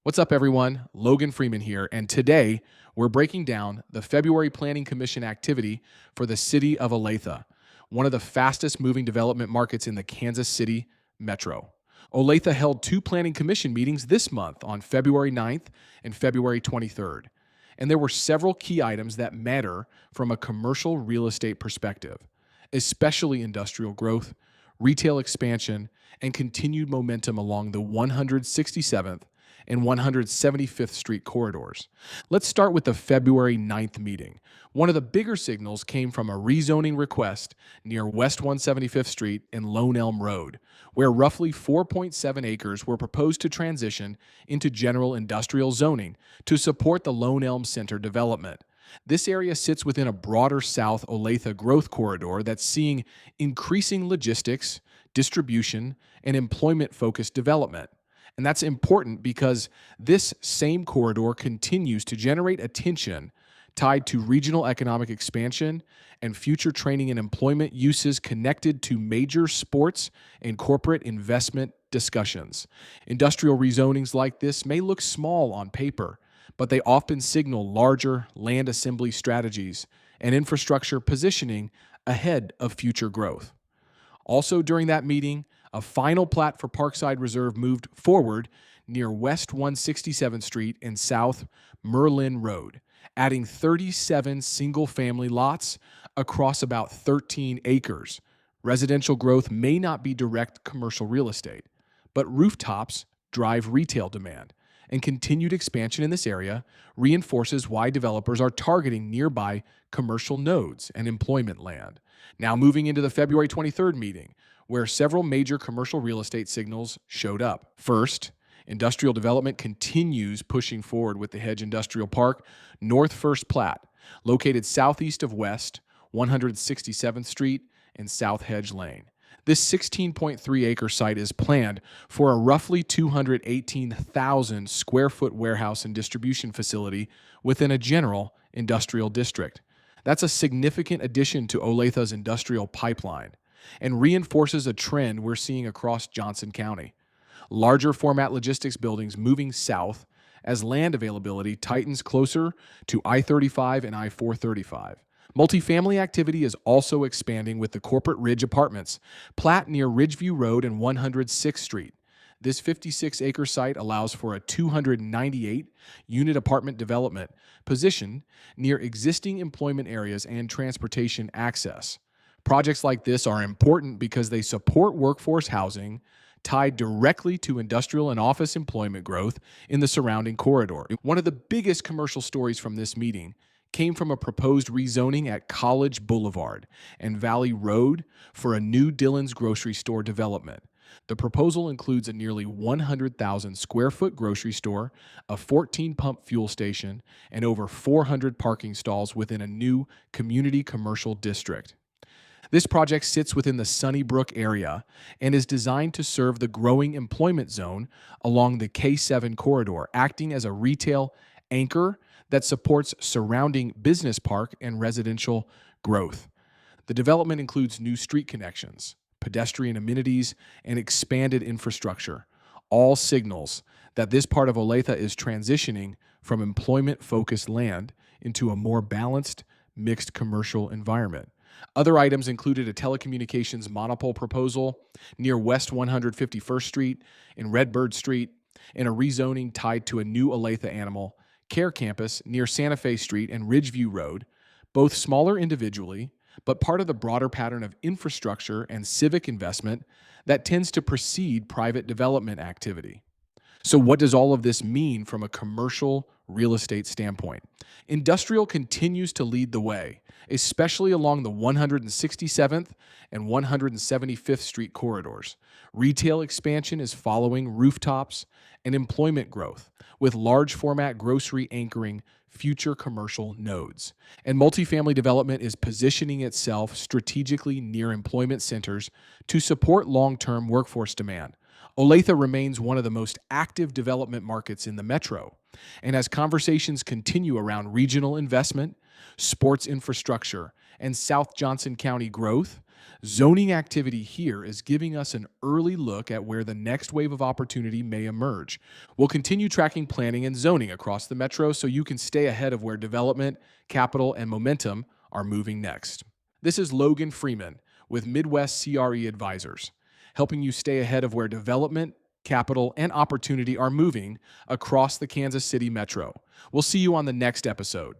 What's up, everyone? Logan Freeman here, and today we're breaking down the February Planning Commission activity for the city of Olathe, one of the fastest moving development markets in the Kansas City metro. Olathe held two Planning Commission meetings this month on February 9th and February 23rd, and there were several key items that matter from a commercial real estate perspective, especially industrial growth, retail expansion, and continued momentum along the 167th and 175th Street corridors. Let's start with the February 9th meeting. One of the bigger signals came from a rezoning request near West 175th Street and Lone Elm Road, where roughly 4.7 acres were proposed to transition into general industrial zoning to support the Lone Elm Center development. This area sits within a broader South Olathe growth corridor that's seeing increasing logistics, distribution, and employment-focused development. And that's important because this same corridor continues to generate attention tied to regional economic expansion and future training and employment uses connected to major sports and corporate investment discussions. Industrial rezonings like this may look small on paper, but they often signal larger land assembly strategies and infrastructure positioning ahead of future growth. Also during that meeting, a final plat for Parkside Reserve moved forward near West 167th Street and South Merlin Road, adding 37 single-family lots across about 13 acres. Residential growth may not be direct commercial real estate, but rooftops drive retail demand, and continued expansion in this area reinforces why developers are targeting nearby commercial nodes and employment land. Now moving into the February 23rd meeting, where several major commercial real estate signals showed up. First, industrial development continues pushing forward with the Hedge Industrial Park North First Plat, located southeast of West 167th Street and South Hedge Lane. This 16.3-acre site is planned for a roughly 218,000 square foot warehouse and distribution facility within a general industrial district. That's a significant addition to Olathe's industrial pipeline and reinforces a trend we're seeing across Johnson County. Larger format logistics buildings moving south as land availability tightens closer to I-35 and I-435. Multifamily activity is also expanding with the Corporate Ridge Apartments, plat near Ridgeview Road and 106th Street. This 56-acre site allows for a 298-unit apartment development positioned near existing employment areas and transportation access. Projects like this are important because they support workforce housing tied directly to industrial and office employment growth in the surrounding corridor. One of the biggest commercial stories from this meeting came from a proposed rezoning at College Boulevard and Valley Road for a new Dillons grocery store development. The proposal includes a nearly 100,000 square foot grocery store, a 14-pump fuel station, and over 400 parking stalls within a new community commercial district. This project sits within the Sunnybrook area and is designed to serve the growing employment zone along the K7 corridor, acting as a retail anchor that supports surrounding business park and residential growth. The development includes new street connections, pedestrian amenities, and expanded infrastructure, all signals that this part of Olathe is transitioning from employment-focused land into a more balanced, mixed commercial environment. Other items included a telecommunications monopole proposal near West 151st Street and Redbird Street, and a rezoning tied to a new Olathe Animal Care campus near Santa Fe Street and Ridgeview Road, both smaller individually, but part of the broader pattern of infrastructure and civic investment that tends to precede private development activity. So what does all of this mean from a commercial real estate standpoint? Industrial continues to lead the way, especially along the 167th and 175th Street corridors. Retail expansion is following rooftops and employment growth, with large format grocery anchoring future commercial nodes. And multifamily development is positioning itself strategically near employment centers to support long-term workforce demand. Olathe remains one of the most active development markets in the metro, and as conversations continue around regional investment, sports infrastructure, and South Johnson County growth, Zoning activity here is giving us an early look at where the next wave of opportunity may emerge. We'll continue tracking planning and zoning across the metro so you can stay ahead of where development, capital, and momentum are moving next. This is Logan Freeman with Midwest CRE Advisors, helping you stay ahead of where development, capital, and opportunity are moving across the Kansas City metro. We'll see you on the next episode.